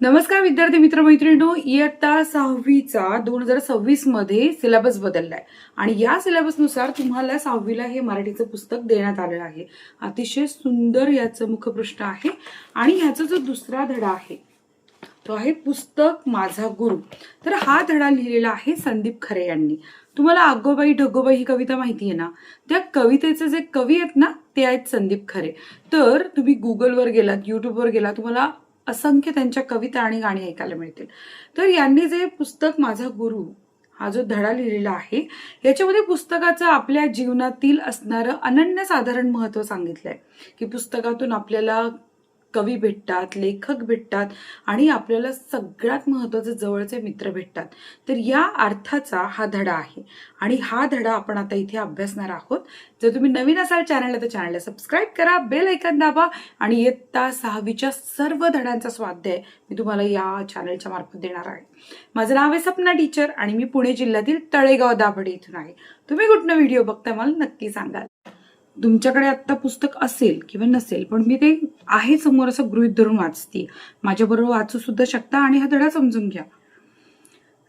नमस्कार विद्यार्थी मित्र मैत्रिणींनो, इयत्ता 6वीचा 2026 मध्ये सिलेबस बदललाय आणि या सिलेबसनुसार तुम्हाला 6वीला हे मराठीचं पुस्तक देण्यात आलेलं आहे. अतिशय सुंदर याचं मुखपृष्ठ आहे आणि ह्याचा जो दुसरा धडा आहे तो आहे पुस्तक माझा गुरु. तर हा धडा लिहिलेला आहे संदीप खरे यांनी. तुम्हाला अगोबाई ढगोबाई ही कविता माहिती आहे ना? त्या कवितेचे जे कवी आहेत ना ते आहेत संदीप खरे. तर तुम्ही गुगलवर गेलात, युट्यूबवर गेलात, तुम्हाला असंख्य त्यांच्या कविता आणि गाणी ऐकायला मिळतील. तर यांनी जे पुस्तक माझा गुरु हा जो धडा लिहिलेला आहे याच्यामध्ये पुस्तकाचं आपल्या जीवनातील असणारं अनन्यसाधारण महत्व सांगितलंय की पुस्तकातून आपल्याला कवी भेटतात, लेखक भेटतात आणि आपल्याला सगळ्यात महत्वाचे जवळचे मित्र भेटतात. तर या अर्थाचा हा धडा आहे आणि हा धडा आपण आता इथे अभ्यासणार आहोत. जर तुम्ही नवीन असाल चॅनलला तर चॅनलला सबस्क्राईब करा, बेल ऐकन दाबा आणि इयत्ता 6वीच्या सर्व धड्यांचा स्वाध्याय मी तुम्हाला या चॅनलच्या मार्फत देणार आहे. माझं नाव आहे सपना टीचर आणि मी पुणे जिल्ह्यातील तळेगाव दाभाडे इथून आहे. तुम्ही कुठनं व्हिडिओ बघता मला नक्की सांगा. तुमच्याकडे आता पुस्तक असेल किंवा नसेल पण मी ते आहे समोर असं गृहीत धरून वाचते. माझ्याबरोबर वाचू सुद्धा शकता आणि हा धडा समजून घ्या.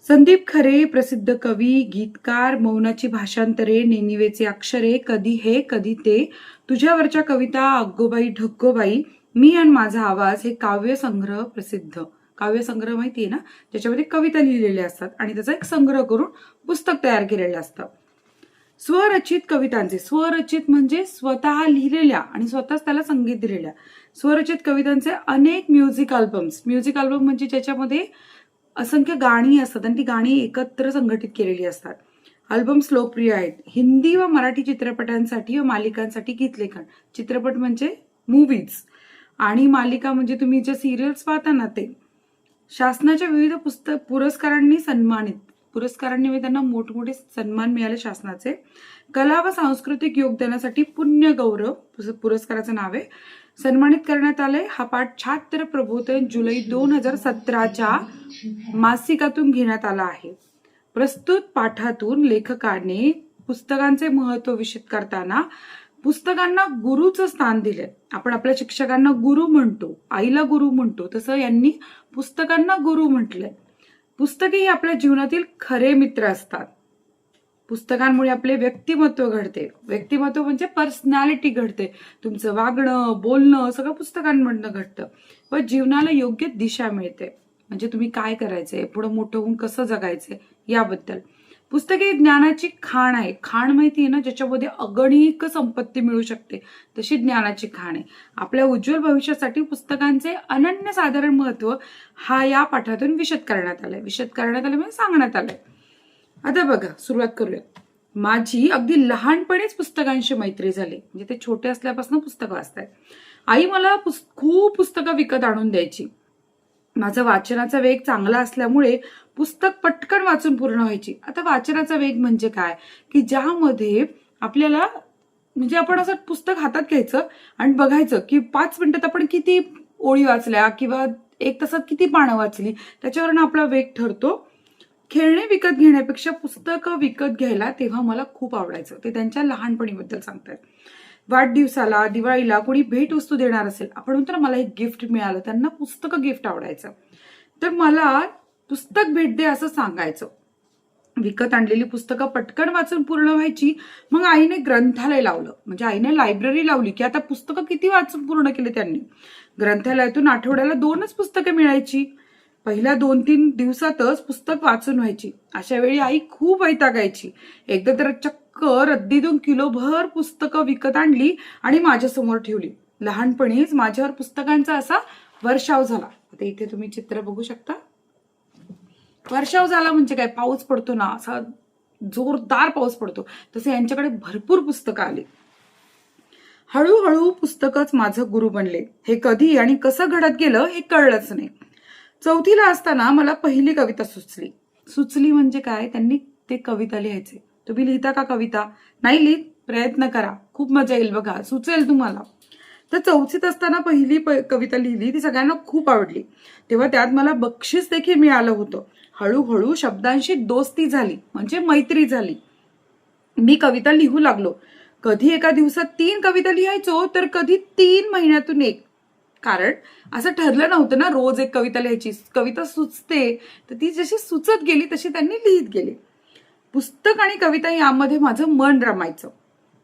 संदीप खरे प्रसिद्ध कवी, गीतकार, मौनाची भाषांतरे, नेनिवेचे अक्षरे, कधी हे कधी ते, तुझ्यावरच्या कविता, अग्गोबाई ढग्गोबाई, मी आणि माझा आवाज हे काव्यसंग्रह प्रसिद्ध. काव्यसंग्रह माहितीये ना, ज्याच्यामध्ये कविता लिहिलेल्या असतात आणि त्याचा एक संग्रह करून पुस्तक तयार केलेलं असतं. स्वरचित कवितांचे, स्वरचित म्हणजे स्वतः लिहिलेल्या आणि स्वतःच त्याला संगीत दिलेल्या स्वरचित कवितांचे अनेक म्युझिक अल्बम्स. म्युझिक अल्बम म्हणजे ज्याच्यामध्ये असंख्य गाणी असतात आणि ती गाणी एकत्र संघटित केलेली असतात. अल्बम्स लोकप्रिय आहेत. हिंदी व मराठी चित्रपटांसाठी व मालिकांसाठी गीतलेखन. चित्रपट म्हणजे मूवीज आणि मालिका म्हणजे तुम्ही जे सिरियल्स पाहता ना ते. शासनाच्या विविध पुरस्कारांनी सन्मानित. पुरस्कारांनी त्यांना मोठमोठे सन्मान मिळाले शासनाचे. कला व सांस्कृतिक योगदानासाठी पुण्य गौरव पुरस्काराचं नाव आहे. सन्मानित करण्यात आले. हा पाठ छात्र प्रबोधन जुलै 2017च्या मासिकातून घेण्यात आला आहे. प्रस्तुत पाठातून लेखकाने पुस्तकांचे महत्व विशद करताना पुस्तकांना गुरुचं स्थान दिले. आपण आपल्या शिक्षकांना गुरु म्हणतो, आईला गुरु म्हणतो, तसं यांनी पुस्तकांना गुरु म्हटलंय. पुस्तके ही आपल्या जीवनातील खरे मित्र असतात. पुस्तकांमुळे आपले व्यक्तिमत्व घडते. व्यक्तिमत्व म्हणजे पर्सनॅलिटी घडते. तुमचं वागणं, बोलणं सगळं पुस्तकांमधनं घडतं व जीवनाला योग्य दिशा मिळते. म्हणजे तुम्ही काय करायचंय, पुढे मोठं होऊन कसं जगायचंय याबद्दल. पुस्तके ज्ञानाची खाण आहे. खाण माहिती आहे ना, ज्याच्यामध्ये अगणिक संपत्ती मिळू शकते, तशी ज्ञानाची खाण आहे. आपल्या उज्ज्वल भविष्यासाठी पुस्तकांचे अनन्यसाधारण महत्व हा या पाठातून विशद करण्यात आलाय. विशद करण्यात आलं म्हणजे सांगण्यात आलंय. आता बघा, सुरुवात करूया. माझी अगदी लहानपणीच पुस्तकांशी मैत्री झाली. म्हणजे ते छोटे असल्यापासून पुस्तकं वाचतायत. आई मला खूप पुस्तकं विकत आणून द्यायची. माझा वाचनाचा वेग चांगला असल्यामुळे पुस्तक पटकन वाचून पूर्ण व्हायची. आता वाचनाचा वेग म्हणजे काय की ज्यामध्ये आपल्याला म्हणजे आपण असं पुस्तक हातात घ्यायचं आणि बघायचं की 5 मिनिटात आपण किती ओळी वाचल्या किंवा 1 तासात किती पानं वाचली, त्याच्यावरून आपला वेग ठरतो. खेळणे विकत घेण्यापेक्षा पुस्तकं विकत घ्यायला तेव्हा मला खूप आवडायचं. ते त्यांच्या लहानपणीबद्दल सांगतात. वाढदिवसाला, दिवाळीला कोणी भेट वस्तू देणार असेल, आपण म्हणतो ना मला एक गिफ्ट मिळालं, त्यांना पुस्तकं गिफ्ट आवडायचं. तर मला पुस्तक भेट दे असं सांगायचं. विकत आणलेली पुस्तकं पटकन वाचून पूर्ण व्हायची. मग आईने ग्रंथालय लावलं. म्हणजे आईने लायब्ररी लावली की आता पुस्तकं किती वाचून पूर्ण केले त्यांनी. ग्रंथालयातून आठवड्याला 2च पुस्तकं मिळायची. पहिल्या 2-3 दिवसातच पुस्तक वाचून व्हायची. अशा वेळी आई खूप वैतागायची. एकदा तर चक्क रद्दीतून किलोभर पुस्तकं विकत आणली आणि माझ्यासमोर ठेवली. लहानपणीच माझ्यावर पुस्तकांचा असा वर्षाव झाला. आता इथे तुम्ही चित्र बघू शकता. वर्षाव झाला म्हणजे काय, पाऊस पडतो ना, असा जोरदार पाऊस पडतो, तसे यांच्याकडे भरपूर पुस्तकं आली. हळूहळू पुस्तकच माझं गुरु बनले. हे कधी आणि कसं घडत गेलं हे कळलंच नाही. 4थीला असताना मला पहिली कविता सुचली म्हणजे काय, त्यांनी ते कविता लिहायचे. तुम्ही लिहिता का कविता? नाही लिहित? प्रयत्न करा, खूप मजा येईल बघा, सुचेल तुम्हाला. तर 4थीत असताना पहिली कविता लिहिली, ती सगळ्यांना खूप आवडली. तेव्हा त्यात मला बक्षीस देखील मिळालं होतं. हळूहळू शब्दांशी दोस्ती झाली, म्हणजे मैत्री झाली. मी कविता लिहू लागलो. कधी एका दिवसात 3 कविता लिहायचो तर कधी 3 महिन्यातून 1. कारण असं ठरलं नव्हतं ना रोज एक कविता लिहायची. कविता सुचते तर ती जशी सुचत गेली तशी त्यांनी लिहित गेली. पुस्तक आणि कविता यामध्ये माझं मन रमायचं.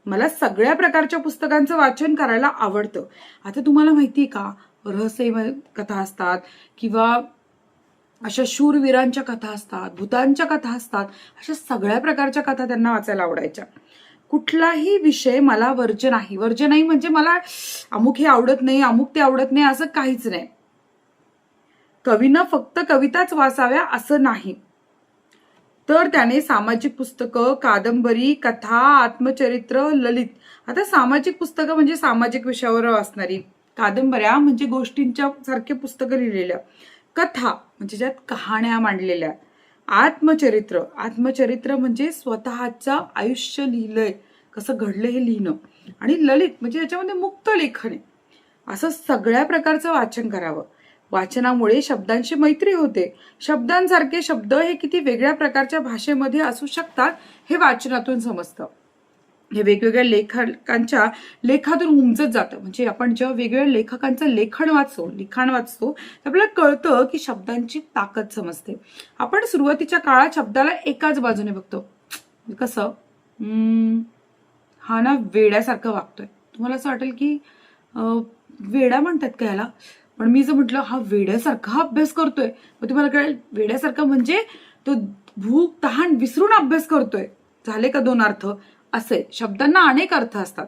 मला सगळ्या प्रकारच्या पुस्तकांचं वाचन करायला आवडतं. आता तुम्हाला माहिती का, रहस्यमय कथा असतात किंवा अशा शूरवीरांच्या कथा असतात, भूतांच्या कथा असतात, अशा सगळ्या प्रकारच्या कथा त्यांना वाचायला आवडायच्या. कुठलाही विषय मला वर्ज नाही. वर्ज नाही म्हणजे मला अमुक हे आवडत नाही, अमुक ते आवडत नाही असं काहीच नाही. कवीनं फक्त कविताच वाचाव्या असं नाही, तर त्याने सामाजिक पुस्तकं, कादंबरी, कथा, आत्मचरित्र, ललित. आता सामाजिक पुस्तकं म्हणजे सामाजिक विषयावर असणारी, कादंबऱ्या म्हणजे गोष्टींच्या सारखे पुस्तकं लिहिलेल्या, कथा म्हणजे ज्यात कहाण्या मांडलेल्या, आत्मचरित्र म्हणजे स्वतःचं आयुष्य लिहिलंय, कसं घडलं हे लिहिणं, आणि ललित म्हणजे याच्यामध्ये मुक्त लेखन आहे. असं सगळ्या प्रकारचं वाचन करावं. वाचनामुळे शब्दांशी मैत्री होते. शब्दांसारखे शब्द हे किती वेगळ्या प्रकारच्या भाषेमध्ये असू शकतात हे वाचनातून समजतं. हे वेगवेगळ्या लेखकांच्या लेखातून उमजत जातं. म्हणजे आपण जेव्हा वेगवेगळ्या लेखकांचं लिखाण वाचतो तर आपल्याला कळतं की शब्दांची ताकद समजते. आपण सुरुवातीच्या काळात शब्दाला एकाच बाजूने बघतो. कसं हा ना वेड्यासारखं वागतोय. तुम्हाला असं वाटेल की वेडा म्हणतात का याला, पण मी जर म्हटलं हा वेड्यासारखा अभ्यास करतोय, मग तुम्हाला कळेल वेड्यासारखा म्हणजे तो भूक तहान विसरून अभ्यास करतोय. झाले का दोन अर्थ? असे शब्दांना अनेक अर्थ असतात.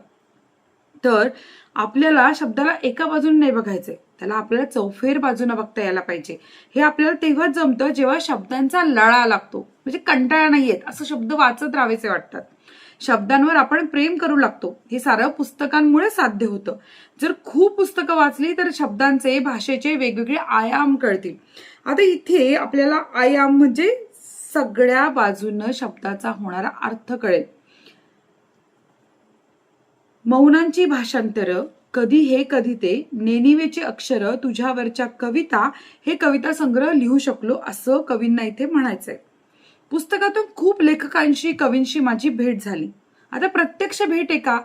तर आपल्याला शब्दाला एका बाजूने नाही बघायचंय, त्याला आपल्याला चौफेर बाजूने बघता यायला पाहिजे. हे आपल्याला तेव्हाच जमतं जेव्हा शब्दांचा लळा लागतो, म्हणजे कंटाळा नाही येत, असं शब्द वाचत राहावेसे वाटतात. शब्दांवर आपण प्रेम करू लागतो. हे सारं पुस्तकांमुळे साध्य होतं. जर खूप पुस्तकं वाचली तर शब्दांचे, भाषेचे वेगवेगळे आयाम कळतील. आता इथे आपल्याला आयाम म्हणजे सगळ्या बाजूनं शब्दाचा होणारा अर्थ कळेल. मौनांची भाषांतर, कधी हे कधी ते, नेनिवेची अक्षरं, तुझ्यावरच्या कविता, हे कविता संग्रह लिहू शकलो असं कवींना इथे म्हणायचंय. पुस्तकातून खूप लेखकांशी, कवींशी माझी भेट झाली. आता प्रत्यक्ष भेट आहे का,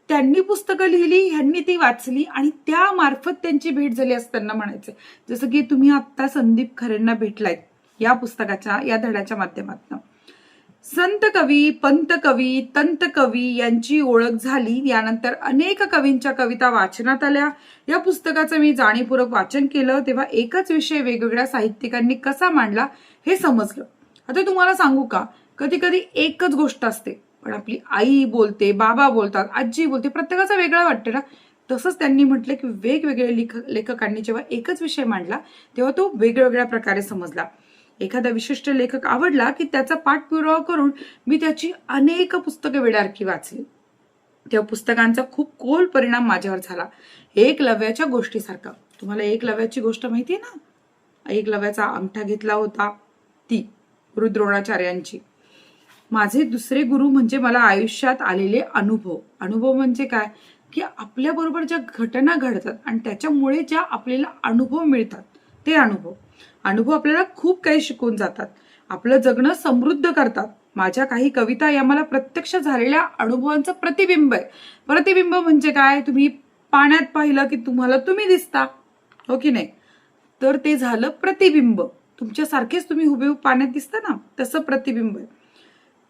त्यांनी पुस्तकं लिहिली, ह्यांनी ती वाचली आणि त्या मार्फत त्यांची भेट झाली असं त्यांना म्हणायचंय. जसं की तुम्ही आता संदीप खरेंना भेटलायत या पुस्तकाच्या, या धड्याच्या माध्यमातून. संत कवी, पंत कवी, तंत कवी यांची ओळख झाली. यानंतर अनेक कवींच्या कविता वाचनात आल्या. या पुस्तकाचं मी जाणीवपूर्वक वाचन केलं तेव्हा एकच विषय वेगवेगळ्या साहित्यिकांनी कसा मांडला हे समजलं. आता तुम्हाला सांगू का, कधी कधी एकच गोष्ट असते पण आपली आई बोलते, बाबा बोलतात, आजी बोलते, प्रत्येकाचा वेगळा वाटतं ना. तसंच त्यांनी म्हटलं की वेगवेगळे लेखकांनी जेव्हा एकच विषय मांडला तेव्हा तो वेगवेगळ्या प्रकारे समजला. एखादा विशिष्ट लेखक आवडला की त्याचा पाठपुरावा करून मी त्याची अनेक पुस्तकं वेड्यासारखी वाचली. तेव्हा पुस्तकांचा खूप खोल परिणाम माझ्यावर झाला. एकलव्याच्या गोष्टीसारखा. तुम्हाला एकलव्याची गोष्ट माहितीये ना, एकलव्याचा अंगठा घेतला होता ती द्रोणाचार्यांची. माझे दुसरे गुरु म्हणजे मला आयुष्यात आलेले अनुभव. अनुभव म्हणजे काय की आपल्या बरोबर ज्या घटना घडतात आणि त्याच्यामुळे ज्या आपल्याला अनुभव मिळतात ते अनुभव आपल्याला खूप काही शिकवून जातात, आपलं जगणं समृद्ध करतात. माझ्या काही कविता या मला प्रत्यक्ष झालेल्या अनुभवांचं प्रतिबिंब आहे. प्रतिबिंब म्हणजे काय, तुम्ही पाण्यात पाहिलं की तुम्हाला तुम्ही दिसता, हो की नाही, तर ते झालं प्रतिबिंब. तुमच्यासारखेच तुम्ही हुबेहूब पाण्यात दिसता ना, तसं प्रतिबिंब आहे.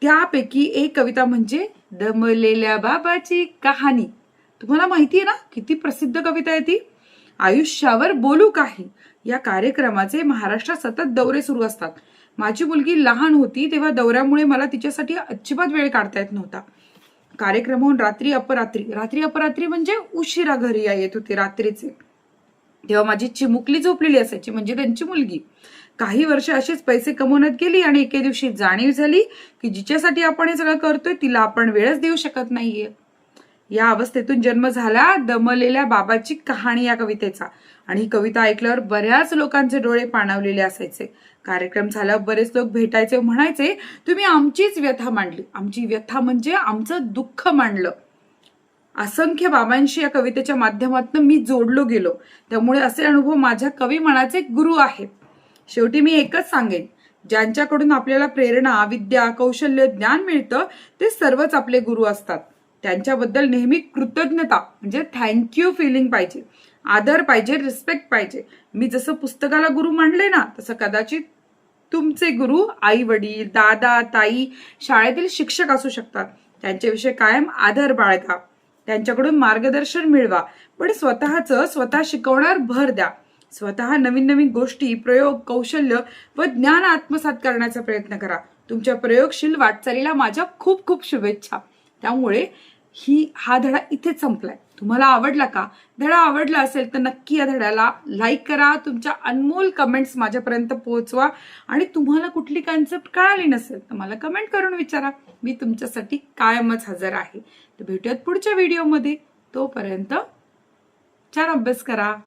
त्यापैकी एक कविता म्हणजे दमलेल्या बाबाची कहाणी. तुम्हाला माहिती आहे ना किती प्रसिद्ध कविता आहे ती. आयुष्यावर बोलू काही या कार्यक्रमाचे महाराष्ट्रात सतत दौरे सुरू असतात. माझी मुलगी लहान होती तेव्हा दौऱ्यामुळे मला तिच्यासाठी अजिबात वेळ काढता येत नव्हता. कार्यक्रमाहून रात्री अपरात्री म्हणजे उशिरा घरी येत होते रात्रीचे. तेव्हा माझी चिमुकली झोपलेली असायची, म्हणजे त्यांची मुलगी. काही वर्ष अशीच पैसे कमवण्यात गेली आणि एके दिवशी जाणीव झाली की जिच्यासाठी आपण हे सगळं करतोय तिला आपण वेळच देऊ शकत नाहीये. या अवस्थेतून जन्म झाला दमलेल्या बाबाची कहाणी या कवितेचा. आणि ही कविता ऐकल्यावर बऱ्याच लोकांचे डोळे पाणावलेले असायचे. कार्यक्रम झाल्यावर बरेच लोक भेटायचे, म्हणायचे तुम्ही आमचीच व्यथा मांडली. आमची व्यथा म्हणजे आमचं दुःख मांडलं. असंख्य बाबांशी या कवितेच्या माध्यमातून मी जोडलो गेलो. त्यामुळे असे अनुभव माझ्या कवी मनाचे गुरु आहेत. शेवटी मी एकच सांगेन, ज्यांच्याकडून आपल्याला प्रेरणा, विद्या, कौशल्य, ज्ञान मिळतं ते सर्वच आपले गुरु असतात. त्यांच्याबद्दल नेहमी कृतज्ञता म्हणजे थँक्यू फिलिंग पाहिजे. आदर पाहिजे, रिस्पेक्ट पाहिजे. मी जसं पुस्तकाला गुरु मानले ना, तसं कदाचित तुमचे गुरु आई वडील, दादा, ताई, शाळेतील शिक्षक असू शकतात. त्यांच्याविषयी कायम आदर बाळगा, त्यांच्याकडून मार्गदर्शन मिळवा, पण स्वतः शिकवण्यावर भर द्या. स्वतः नवीन नवीन गोष्टी, प्रयोग, कौशल्य व ज्ञान आत्मसात करण्याचा प्रयत्न करा. तुमच्या प्रयोगशील वाटचालीला माझ्या खूप खूप शुभेच्छा. त्यामुळे हा धडा इथेच संपलाय. तुम्हाला आवडला का? धडा आवडला असेल तर नक्की या धड्याला लाईक करा, तुमच्या अनमोल कमेंट्स माझ्यापर्यंत पोहोचवा आणि तुम्हाला कुठली कन्सेप्ट कळाली नसेल तर मला कमेंट करून विचारा. मी तुमच्यासाठी कायमच हजर आहे. तर भेटूयात पुढच्या व्हिडिओमध्ये. तोपर्यंत छान अभ्यास करा.